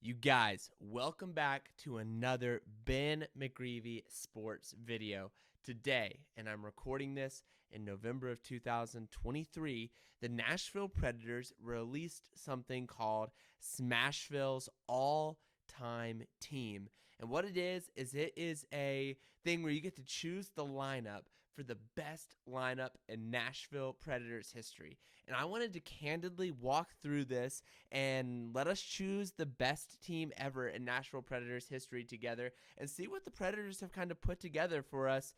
You guys, welcome back to another Ben McGreevy sports video. Today, and I'm recording this in November of 2023, the Nashville Predators released something called Smashville's all-time team. And what it is it is a thing where you get to choose the lineup for the best lineup in Nashville Predators history. And I wanted to candidly walk through this and let us choose the best team ever in Nashville Predators history together and see what the Predators have kind of put together for us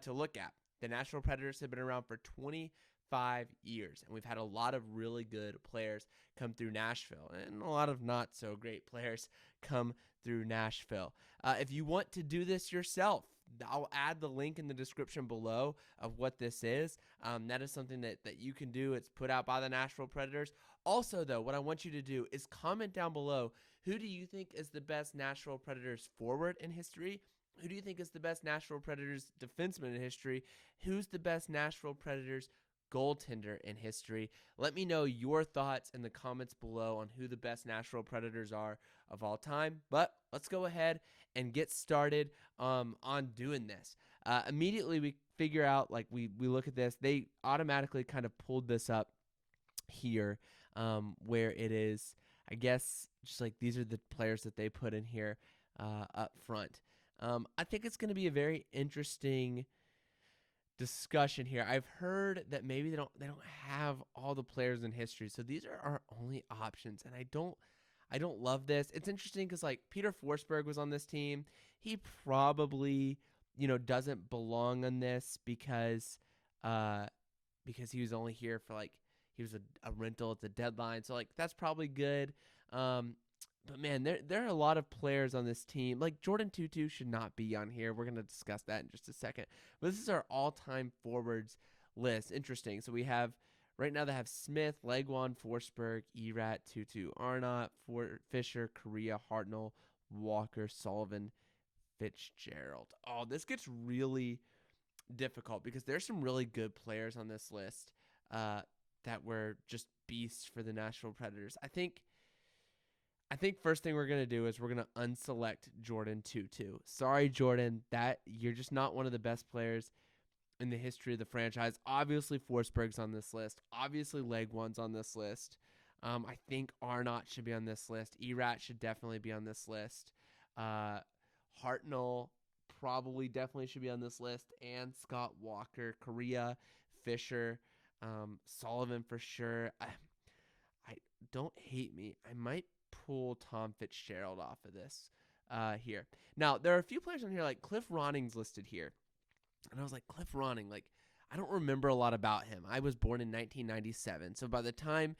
to look at. The Nashville Predators have been around for 25 years, and we've had a lot of really good players come through Nashville and a lot of not so great players come through Nashville. If you want to do this yourself, I'll add the link in the description below of what this is. That is something that you can do. It's put out by the Nashville Predators. Also, though, what I want you to do is comment down below, who do you think is the best Nashville Predators forward in history? Who do you think is the best Nashville Predators defenseman in history? Who's the best Nashville Predators goaltender in history? Let me know your thoughts in the comments below on who the best Nashville Predators are of all time. But let's go ahead and get started on doing this. Immediately we figure out, like we look at this, they automatically kind of pulled this up here, where it is, I guess, just like these are the players that they put in here up front. I think it's going to be a very interesting discussion here. I've heard that maybe they don't have all the players in history, so these are our only options, and I don't love this. It's interesting because like Peter Forsberg was on this team. He probably doesn't belong on this because he was only here for he was a rental at the deadline, so like that's probably good. But man, there are a lot of players on this team. Like Jordan Tutu should not be on here. We're going to discuss that in just a second. But this is our all-time forwards list. Interesting. So we have, right now they have Smith, Legwand, Forsberg, Erat, Tutu, Arnott, Fisher, Correa, Hartnell, Walker, Sullivan, Fitzgerald. Oh, this gets really difficult because there's some really good players on this list that were just beasts for the Nashville Predators. I think first thing we're going to do is we're going to unselect Jordan Tutu. Sorry, Jordan, that you're just not one of the best players in the history of the franchise. Obviously, Forsberg's on this list. Obviously, Legwand's on this list. I think Arnott should be on this list. Erat should definitely be on this list. Hartnell probably definitely should be on this list. And Scott Walker, Correa, Fisher, Sullivan for sure. I don't hate me. I might pull Tom Fitzgerald off of this here. Now, there are a few players on here, like Cliff Roning's listed here. And I was like, Cliff Ronning, like, I don't remember a lot about him. I was born in 1997. So by the time,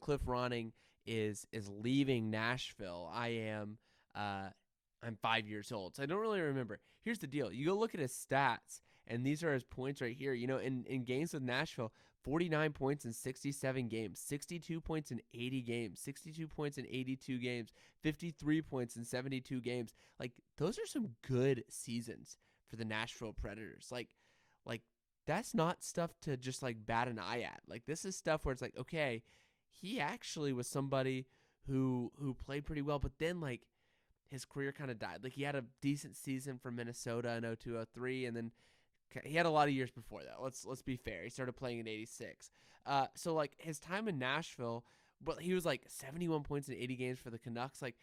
Cliff Ronning is leaving Nashville, I'm 5 years old, so I don't really remember. Here's the deal. You go look at his stats, and these are his points right here. In games with Nashville, 49 points in 67 games, 62 points in 80 games, 62 points in 82 games, 53 points in 72 games. Like, those are some good seasons for the Nashville Predators. Like that's not stuff to just, like, bat an eye at. Like, this is stuff where it's like, okay, he actually was somebody who played pretty well, but then, like, his career kind of died. Like, he had a decent season for Minnesota in 02-03, and then he had a lot of years before that. Let's be fair. He started playing in 86. So, like, his time in Nashville, but he was, like, 71 points in 80 games for the Canucks. Like,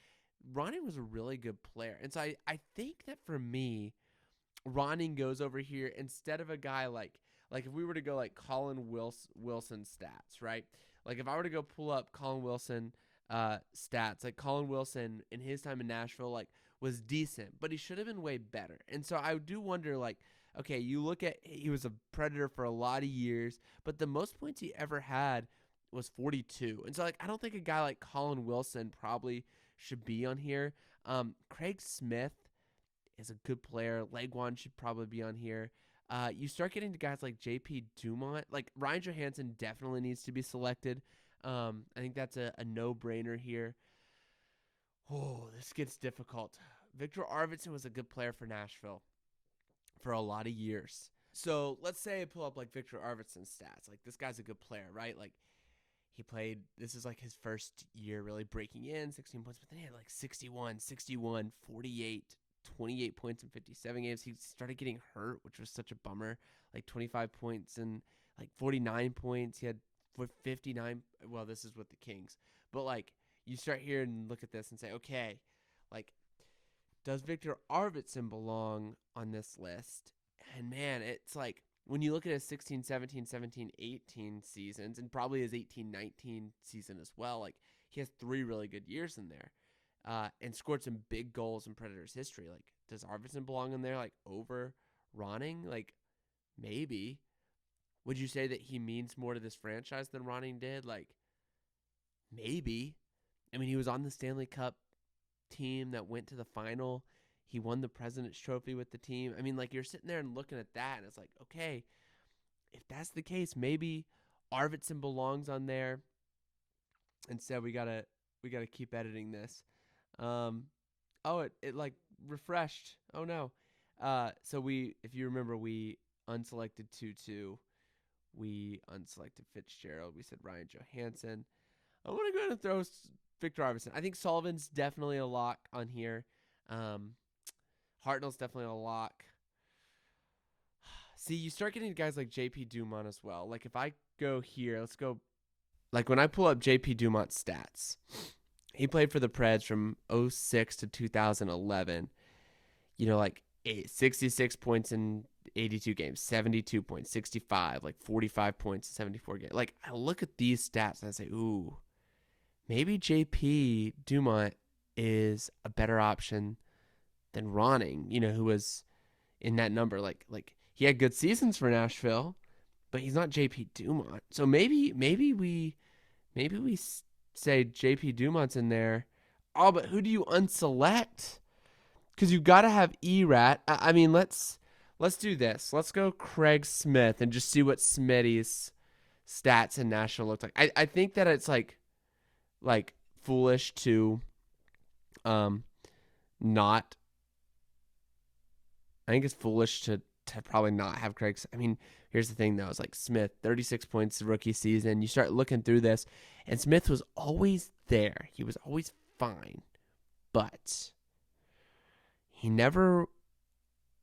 Ronning was a really good player. And so I think that for me, Ronning goes over here instead of a guy like if we were to go, like, Colin Wilson stats, right? Like, if I were to go pull up Colin Wilson stats, like, Colin Wilson in his time in Nashville, like, was decent, but he should have been way better. And so I do wonder, like, okay, you look at, he was a Predator for a lot of years, but the most points he ever had was 42. And so, like, I don't think a guy like Colin Wilson probably should be on here. Craig Smith is a good player. Legwand should probably be on here. You start getting to guys like J.P. Dumont. Like, Ryan Johansson definitely needs to be selected. I think that's a no-brainer here. Oh, this gets difficult. Victor Arvidsson was a good player for Nashville for a lot of years. So let's say I pull up, like, Victor Arvidsson's stats. Like, this guy's a good player, right? Like, He played, this is like his first year really breaking in, 16 points, but then he had like 61, 61, 48, 28 points in 57 games. He started getting hurt, which was such a bummer. Like 25 points and like 49 points. He had 59. Well, this is with the Kings. But like you start here and look at this and say, okay, like does Victor Arvidsson belong on this list? And man, it's like when you look at his 16, 17, 17, 18 seasons, and probably his 18, 19 season as well, like he has 3 really good years in there, and scored some big goals in Predators history. Like, does Arvidsson belong in there, like over Ronning? Like, maybe. Would you say that he means more to this franchise than Ronning did? Like, maybe. I mean, he was on the Stanley Cup team that went to the final. He won the President's Trophy with the team. I mean, like, you're sitting there and looking at that, and it's like, okay, if that's the case, maybe Arvidsson belongs on there. Instead, we gotta keep editing this. Oh, it like refreshed. Oh no. So if you remember, we unselected 2-2. We unselected Fitzgerald. We said Ryan Johansson. I want to go ahead and throw Victor Arvidsson. I think Sullivan's definitely a lock on here. Hartnell's definitely a lock. See, you start getting guys like JP Dumont as well. Like if I go here, let's go. Like when I pull up JP Dumont's stats, he played for the Preds from 06 to 2011. You know, like 66 points in 82 games, 72 points, 65, like 45 points in 74 games. Like I look at these stats and I say, ooh, maybe JP Dumont is a better option than Ronning, you know, who was in that number. Like he had good seasons for Nashville, but he's not JP Dumont. So maybe we say JP Dumont's in there. Oh, but who do you unselect? Because you got to have Erat. I mean, let's do this. Let's go Craig Smith and just see what Smitty's stats in Nashville look like. I think that it's like foolish to not. I think it's foolish to probably not have Craig. I mean, here's the thing though. It's like Smith, 36 points rookie season. You start looking through this, and Smith was always there. He was always fine, but he never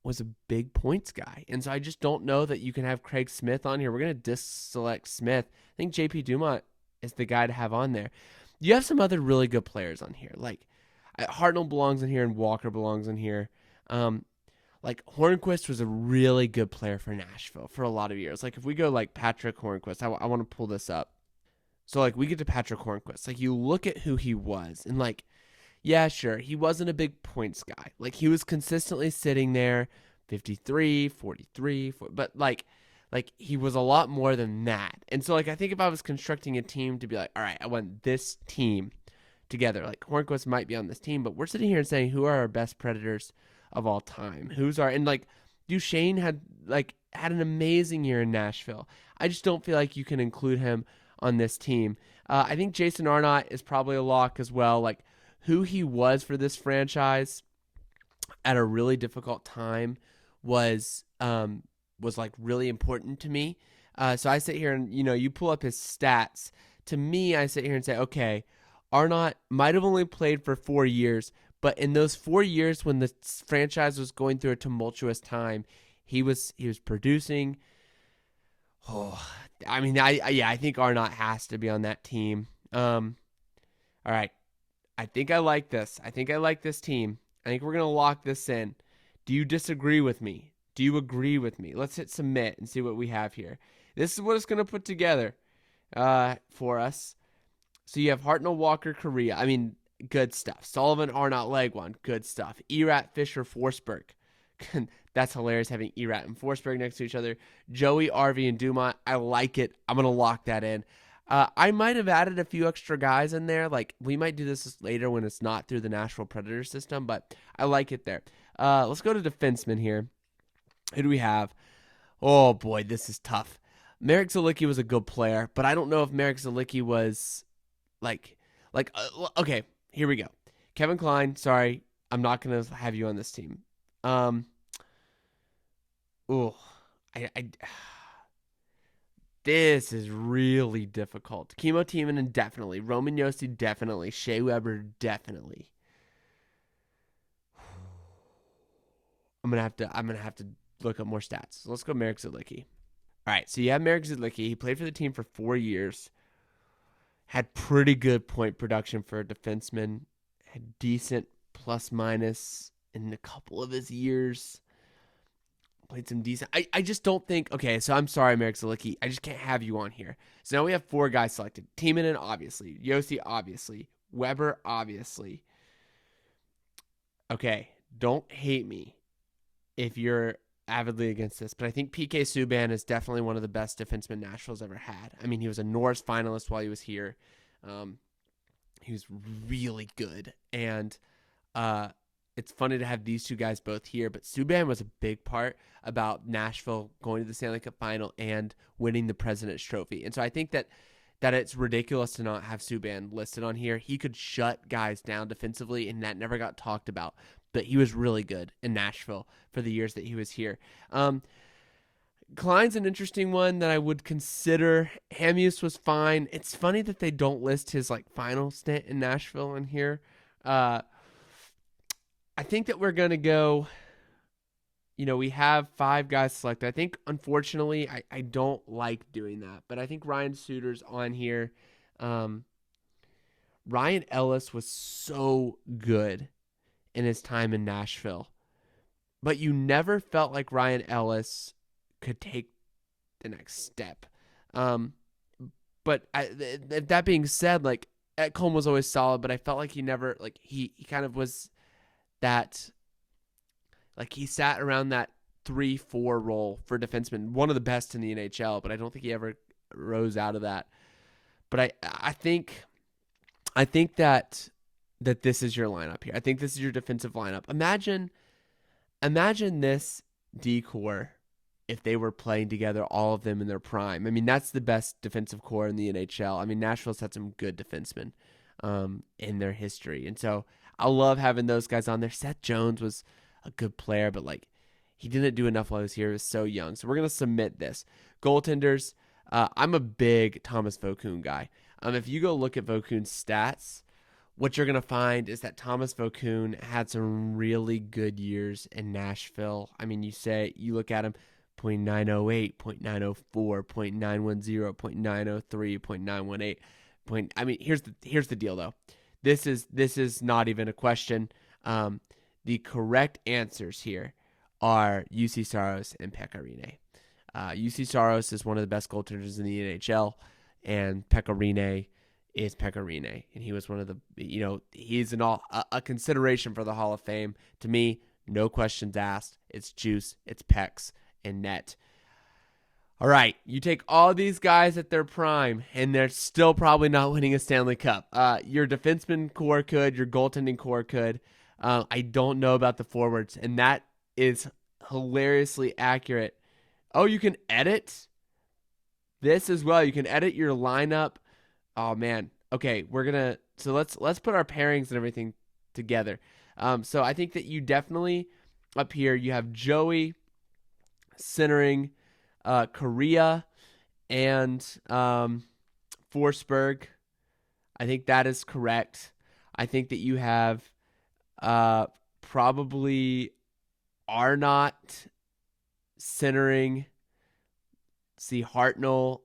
was a big points guy. And so I just don't know that you can have Craig Smith on here. We're going to deselect Smith. I think JP Dumont is the guy to have on there. You have some other really good players on here. Like Hartnell belongs in here and Walker belongs in here. Like Hornquist was a really good player for Nashville for a lot of years. Like if we go like Patrick Hornquist, I want to pull this up. So like we get to Patrick Hornquist. Like you look at who he was and like, yeah, sure. He wasn't a big points guy. Like he was consistently sitting there 53, 43, but like he was a lot more than that. And so like I think if I was constructing a team to be like, all right, I want this team together. Like Hornquist might be on this team, but we're sitting here and saying who are our best Predators of all time? And like Duchesne had an amazing year in Nashville. I just don't feel like you can include him on this team. I think Jason Arnott is probably a lock as well. Like who he was for this franchise at a really difficult time was like really important to me. So I sit here and, you know, you pull up his stats. To me, I sit here and say, okay, Arnott might have only played for 4 years, but in those 4 years when the franchise was going through a tumultuous time, he was producing. Oh, I mean, I think Arnott has to be on that team. All right. I think I like this. I think I like this team. I think we're going to lock this in. Do you disagree with me? Do you agree with me? Let's hit submit and see what we have here. This is what it's going to put together for us. So you have Hartnell, Walker, Correa. I mean, good stuff. Sullivan, Arnott, Legwand. Good stuff. Erat, Fisher, Forsberg. That's hilarious having Erat and Forsberg next to each other. Joey, RV, and Dumont. I like it. I'm going to lock that in. I might have added a few extra guys in there. Like, we might do this later when it's not through the Nashville Predators system, but I like it there. Let's go to defensemen here. Who do we have? Oh, boy, this is tough. Marek Zalicki was a good player, but I don't know if Marek Zalicki was, okay, here we go. Kevin Klein, sorry, I'm not going to have you on this team. This is really difficult. Kimmo Timonen, definitely. Roman Josi, definitely. Shea Weber, definitely. I'm gonna have to look up more stats. So let's go Marek Zidlicki. All right, so you have Marek Zidlicki. He played for the team for 4 years. Had pretty good point production for a defenseman. Had decent plus minus in a couple of his years. Played some decent. I just don't think. Okay, so I'm sorry, Marek Zidlicki. I just can't have you on here. So now we have 4 guys selected. Timonen, obviously. Josi, obviously. Weber, obviously. Okay, don't hate me if you're avidly against this, but I think PK Subban is definitely one of the best defensemen Nashville's ever had. I mean, he was a Norris finalist while he was here. He was really good, and it's funny to have these 2 guys both here. But Subban was a big part about Nashville going to the Stanley Cup Final and winning the President's Trophy. And so I think that it's ridiculous to not have Subban listed on here. He could shut guys down defensively, and that never got talked about. But he was really good in Nashville for the years that he was here. Klein's an interesting one that I would consider. Hamius was fine. It's funny that they don't list his final stint in Nashville in here. I think that we're gonna go. We have 5 guys selected. I think, unfortunately, I don't like doing that, but I think Ryan Suter's on here. Ryan Ellis was so good in his time in Nashville, but you never felt like Ryan Ellis could take the next step. But that being said, Ekholm was always solid, but I felt like he never, he kind of was that, he sat around that 3-4 role for defenseman, one of the best in the NHL, but I don't think he ever rose out of that. But I think that this is your lineup here. I think this is your defensive lineup. Imagine this decor if they were playing together, all of them in their prime. I mean, that's the best defensive core in the NHL. I mean, Nashville's had some good defensemen in their history. And so I love having those guys on there. Seth Jones was a good player, but he didn't do enough while he was here. He was so young. So we're going to submit this. Goaltenders, I'm a big Thomas Vokoun guy. If you go look at Vokoun's stats, what you're going to find is that Thomas Vokoun had some really good years in Nashville. I mean, you look at him, .908, .904, .910, .903, .918. I mean, here's the deal though. This is not even a question. The correct answers here are UC Saros and Pekka Rinne. UC Saros is one of the best goaltenders in the NHL, and Pekka Rinne is Pekka Rinne, and he was one of the, he's a consideration for the Hall of Fame. To me, no questions asked. It's juice, it's Pecs, and net. All right, you take all these guys at their prime, and they're still probably not winning a Stanley Cup. Your defenseman core could, your goaltending core could. I don't know about the forwards, and that is hilariously accurate. Oh, you can edit this as well. You can edit your lineup. Oh man. Okay, so let's put our pairings and everything together. So I think that you definitely up here you have Joey centering Korea and Forsberg. I think that is correct. I think that you have probably Arnott centering. See Hartnell.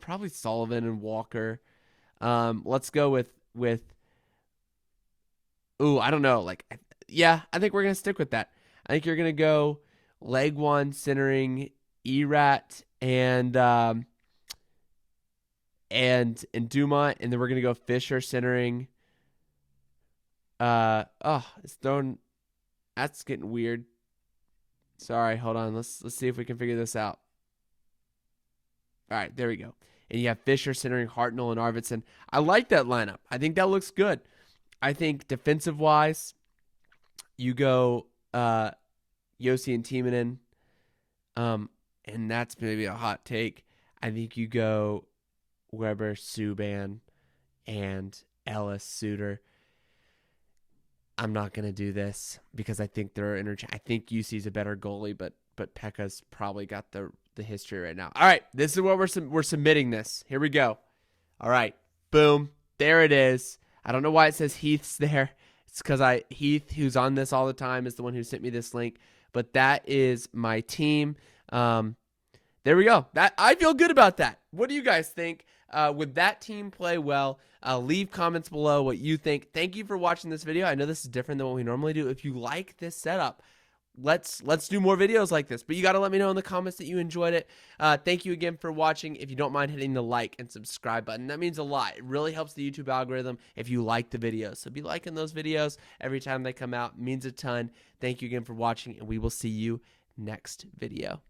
Probably Sullivan and Walker. Let's go with. Ooh, I don't know. I think we're gonna stick with that. I think you're gonna go leg one centering Erat and Dumont, and then we're gonna go Fisher centering. It's thrown. That's getting weird. Sorry, hold on. Let's see if we can figure this out. All right, there we go. And you have Fisher centering Hartnell and Arvidsson. I like that lineup. I think that looks good. I think defensive-wise, you go Josi and Timonen, and that's maybe a hot take. I think you go Weber, Subban, and Ellis, Suter. I'm not going to do this because I think they're I think UC's a better goalie, but Pekka's probably got the the history right now. All right, this is what we're submitting this. Here we go. All right, boom, there it is. I don't know why it says Heath's there. It's because Heath, who's on this all the time, is the one who sent me this link. But that is my team. There we go. I feel good about that. What do you guys think? Would that team play well? Leave comments below what you think. Thank you for watching this video. I know this is different than what we normally do. If you like this setup, let's do more videos like this. But you got to let me know in the comments that you enjoyed it. Thank you again for watching. If you don't mind hitting the like and subscribe button, that means a lot. It really helps the YouTube algorithm if you like the videos. So be liking those videos every time they come out. It means a ton. Thank you again for watching, and we will see you next video.